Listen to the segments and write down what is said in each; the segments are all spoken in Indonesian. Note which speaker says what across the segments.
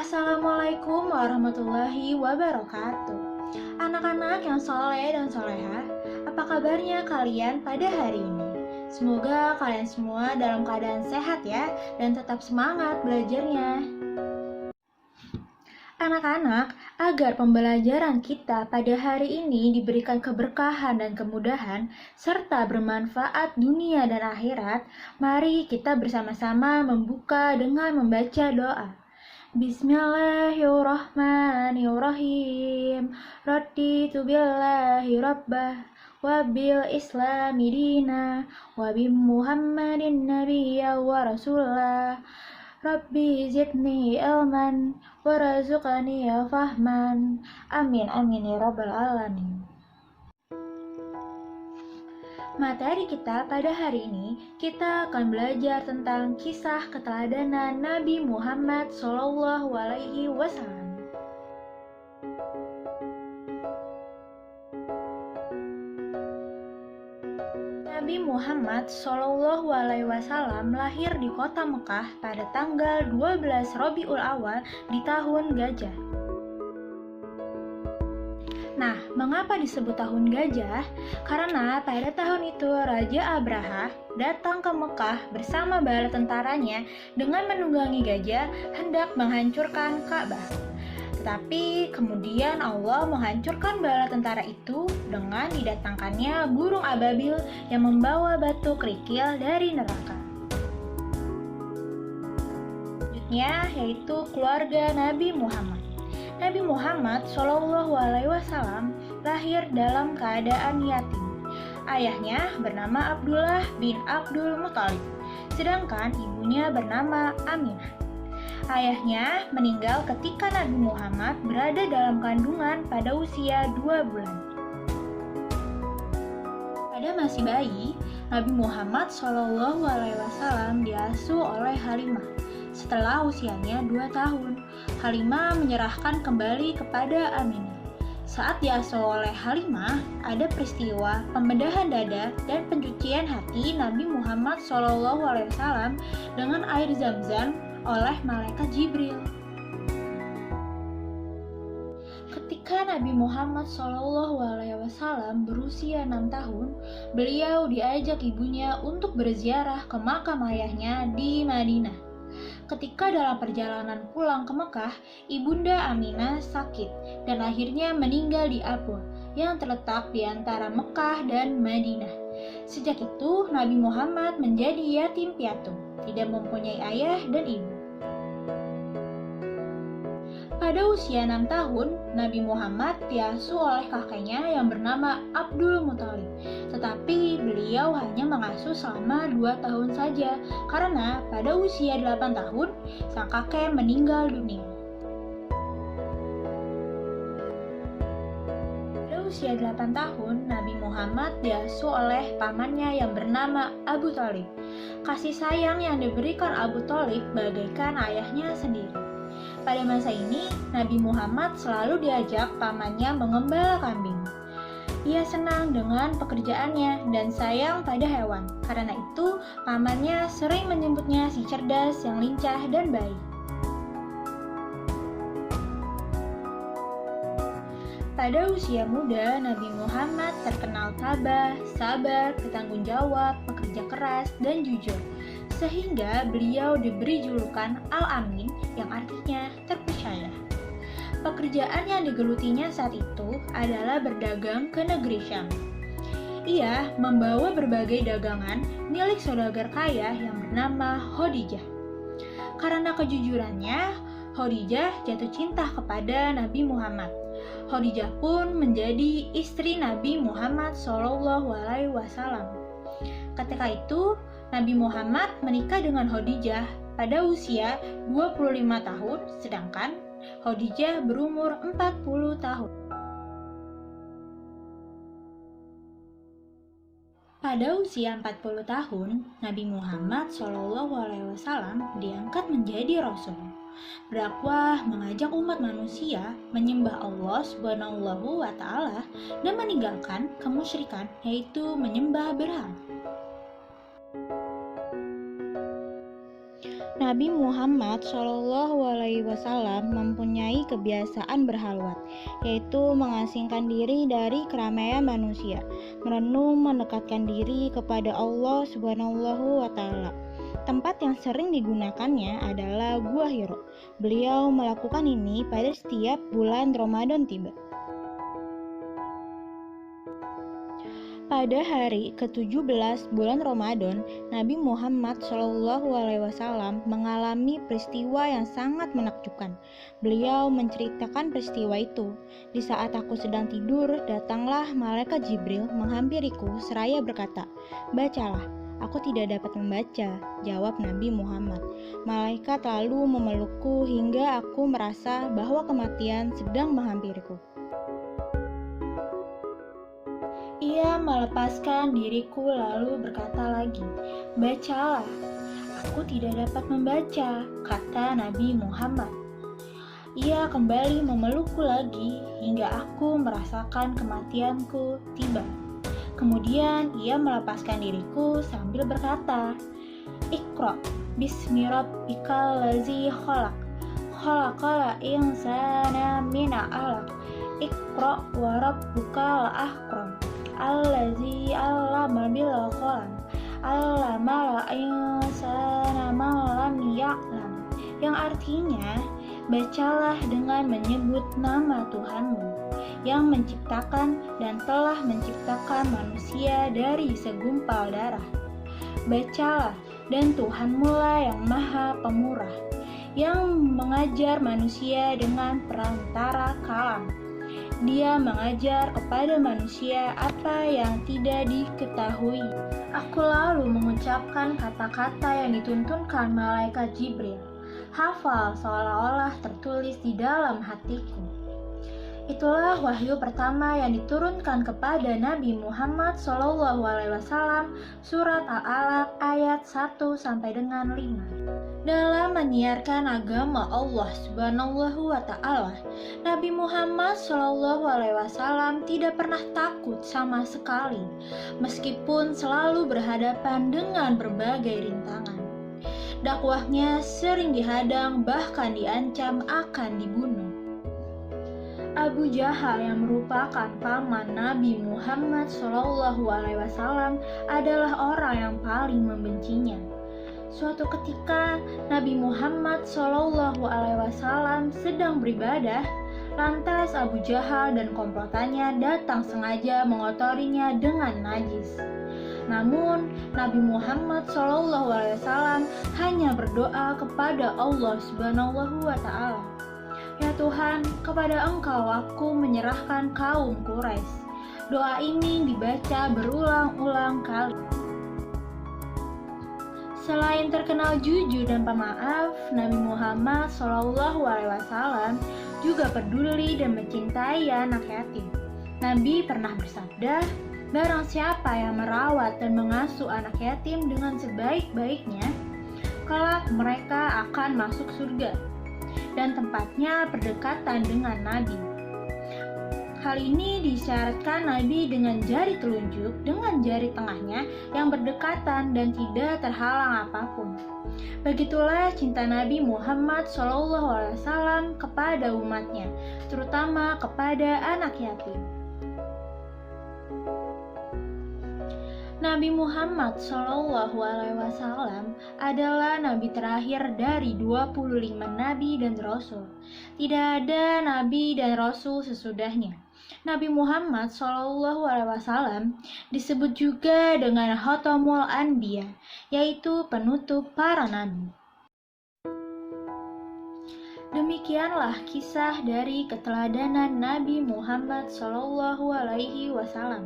Speaker 1: Assalamualaikum warahmatullahi wabarakatuh. Anak-anak yang soleh dan soleha, apa kabarnya kalian pada hari ini? Semoga kalian semua dalam keadaan sehat ya, dan tetap semangat belajarnya. Anak-anak, agar pembelajaran kita pada hari ini diberikan keberkahan dan kemudahan, serta bermanfaat dunia dan akhirat, mari kita bersama-sama membuka dengan membaca doa. Bismillahirrahmanirrahim. Raditu billahi rabbah wa bil islami dina wa bi Muhammadin nabiyya wa rasulah. Rabbi zidni ilman warzuqni fahman. Amin amin ya rabbal alamin. Materi kita pada hari ini, kita akan belajar tentang kisah keteladanan Nabi Muhammad SAW. Nabi Muhammad SAW lahir di kota Mekah pada tanggal 12 Rabiul Awal di tahun Gajah. Nah, mengapa disebut tahun gajah? Karena pada tahun itu Raja Abraha datang ke Mekah bersama bala tentaranya dengan menunggangi gajah hendak menghancurkan Ka'bah. Tetapi kemudian Allah menghancurkan bala tentara itu dengan didatangkannya burung ababil yang membawa batu kerikil dari neraka. Selanjutnya yaitu keluarga Nabi Muhammad. Nabi Muhammad SAW lahir dalam keadaan yatim. Ayahnya bernama Abdullah bin Abdul Muthalib, sedangkan ibunya bernama Aminah. Ayahnya meninggal ketika Nabi Muhammad berada dalam kandungan pada usia 2 bulan. Pada masih bayi, Nabi Muhammad SAW diasuh oleh Halimah. Setelah usianya 2 tahun, Halimah menyerahkan kembali kepada Aminah. Saat diasuh oleh Halimah, ada peristiwa pembedahan dada dan pencucian hati Nabi Muhammad SAW dengan air Zam-Zam oleh malaikat Jibril. Ketika Nabi Muhammad SAW berusia 6 tahun, beliau diajak ibunya untuk berziarah ke makam ayahnya di Madinah. Ketika dalam perjalanan pulang ke Mekah, ibunda Aminah sakit dan akhirnya meninggal di Abwa yang terletak di antara Mekah dan Madinah. Sejak itu, Nabi Muhammad menjadi yatim piatu, tidak mempunyai ayah dan ibu. Pada usia 6 tahun, Nabi Muhammad diasuh oleh kakeknya yang bernama Abdul Muthalib. Tetapi beliau hanya mengasuh selama 2 tahun saja, karena pada usia 8 tahun, sang kakek meninggal dunia. Pada usia 8 tahun, Nabi Muhammad diasuh oleh pamannya yang bernama Abu Thalib. Kasih sayang yang diberikan Abu Thalib bagaikan ayahnya sendiri. Pada masa ini, Nabi Muhammad selalu diajak pamannya mengembala kambing. Ia senang dengan pekerjaannya dan sayang pada hewan. Karena itu, pamannya sering menyebutnya si cerdas yang lincah dan baik. Pada usia muda, Nabi Muhammad terkenal tabah, sabar, bertanggung jawab, pekerja keras, dan jujur. Sehingga beliau diberi julukan Al-Amin yang artinya terpercaya. Pekerjaan yang digelutinya saat itu adalah berdagang ke negeri Syam. Ia membawa berbagai dagangan milik saudagar kaya yang bernama Khadijah. Karena kejujurannya, Khadijah jatuh cinta kepada Nabi Muhammad. Khadijah pun menjadi istri Nabi Muhammad SAW. Ketika itu, Nabi Muhammad menikah dengan Khadijah pada usia 25 tahun, sedangkan Khadijah berumur 40 tahun. Pada usia 40 tahun, Nabi Muhammad SAW diangkat menjadi Rasul. Berdakwah mengajak umat manusia menyembah Allah Subhanahu wa Ta'ala dan meninggalkan kemusyrikan, yaitu menyembah berhala. Nabi Muhammad SAW mempunyai kebiasaan berhalwat, yaitu mengasingkan diri dari keramaian manusia, merenung mendekatkan diri kepada Allah Subhanahu wa Ta'ala. Tempat yang sering digunakannya adalah Gua Hiro. Beliau melakukan ini pada setiap bulan Ramadan tiba. Pada hari ke-17 bulan Ramadan, Nabi Muhammad SAW mengalami peristiwa yang sangat menakjubkan. Beliau menceritakan peristiwa itu. Di saat aku sedang tidur, datanglah malaikat Jibril menghampiriku seraya berkata, "Bacalah." "Aku tidak dapat membaca," jawab Nabi Muhammad. Malaikat lalu memelukku hingga aku merasa bahwa kematian sedang menghampiriku. Ia melepaskan diriku lalu berkata lagi, "Bacalah." "Aku tidak dapat membaca," kata Nabi Muhammad. Ia kembali memelukku lagi hingga aku merasakan kematianku tiba. Kemudian ia melepaskan diriku sambil berkata, "Iqra bismi rabbikal ladzi khalaq, khalaqal insana min 'alaq, Iqra wa rabbukal akram, allazi 'allama bil qalam, 'allamal insana ma lam ya'lam." Yang artinya, bacalah dengan menyebut nama Tuhanmu yang menciptakan dan telah menciptakan manusia dari segumpal darah. Bacalah, dan Tuhanmulah yang Maha Pemurah, yang mengajar manusia dengan perantara kalam. Dia mengajar kepada manusia apa yang tidak diketahui. Aku lalu mengucapkan kata-kata yang dituntunkan malaikat Jibril. Hafal seolah-olah tertulis di dalam hatiku. Itulah wahyu pertama yang diturunkan kepada Nabi Muhammad SAW, surat Al-Alaq ayat 1 sampai dengan 5. Dalam menyiarkan agama Allah Subhanahu wa Ta'ala, Nabi Muhammad SAW tidak pernah takut sama sekali, meskipun selalu berhadapan dengan berbagai rintangan. Dakwahnya sering dihadang, bahkan diancam akan dibunuh. Abu Jahal yang merupakan paman Nabi Muhammad SAW adalah orang yang paling membencinya. Suatu ketika Nabi Muhammad SAW sedang beribadah, lantas Abu Jahal dan komplotannya datang sengaja mengotorinya dengan najis. Namun Nabi Muhammad SAW hanya berdoa kepada Allah Subhanahu wa Ta'ala, "Ya Tuhan, kepada Engkau aku menyerahkan kaum Quraisy." Doa ini dibaca berulang-ulang kali. Selain terkenal jujur dan pemaaf, Nabi Muhammad SAW juga peduli dan mencintai anak yatim. Nabi pernah bersabda, "Barang siapa yang merawat dan mengasuh anak yatim dengan sebaik-baiknya, kelak mereka akan masuk surga, dan tempatnya berdekatan dengan Nabi." Hal ini disyaratkan Nabi dengan jari telunjuk dengan jari tengahnya yang berdekatan dan tidak terhalang apapun. Begitulah cinta Nabi Muhammad SAW kepada umatnya, terutama kepada anak yatim. Nabi Muhammad SAW adalah nabi terakhir dari 25 nabi dan rasul. Tidak ada nabi dan rasul sesudahnya. Nabi Muhammad SAW disebut juga dengan Khatamul Anbiya, yaitu penutup para nabi. Demikianlah kisah dari keteladanan Nabi Muhammad SAW.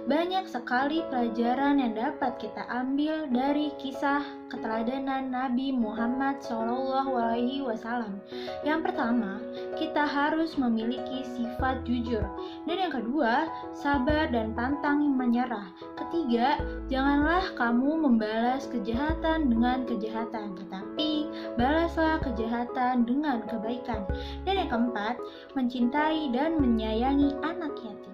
Speaker 1: Banyak sekali pelajaran yang dapat kita ambil dari kisah keteladanan Nabi Muhammad SAW. Yang pertama, kita harus memiliki sifat jujur. Dan yang kedua, sabar dan pantang menyerah. Ketiga, janganlah kamu membalas kejahatan dengan kejahatan, tetapi balaslah kejahatan dengan kebaikan. Dan yang keempat, mencintai dan menyayangi anak yatim.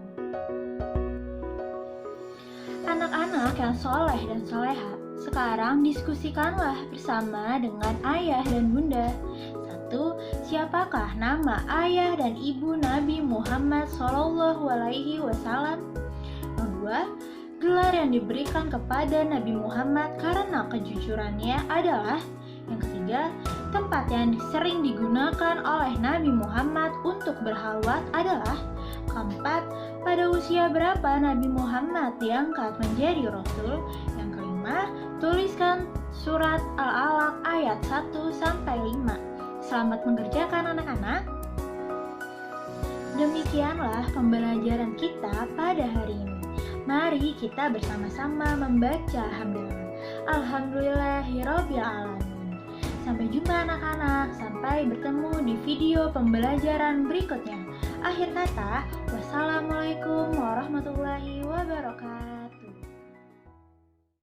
Speaker 1: Anak-anak yang soleh dan soleha Sekarang diskusikanlah bersama dengan ayah dan bunda. 1. Siapakah nama ayah dan ibu Nabi Muhammad SAW? 2. Gelar yang diberikan kepada Nabi Muhammad karena kejujurannya adalah. Yang ketiga, tempat yang sering digunakan oleh Nabi Muhammad untuk berhalwat adalah. Keempat, pada usia berapa Nabi Muhammad diangkat menjadi Rasul? Yang kelima, tuliskan surat Al-Alaq ayat 1-5. Selamat mengerjakan anak-anak. Demikianlah pembelajaran kita pada hari ini. Mari kita bersama-sama membaca hamdalah. Alhamdulillahirobbilalamin. Sampai jumpa anak-anak, sampai bertemu di video pembelajaran berikutnya. Akhir kata, wassalamualaikum warahmatullahi wabarakatuh.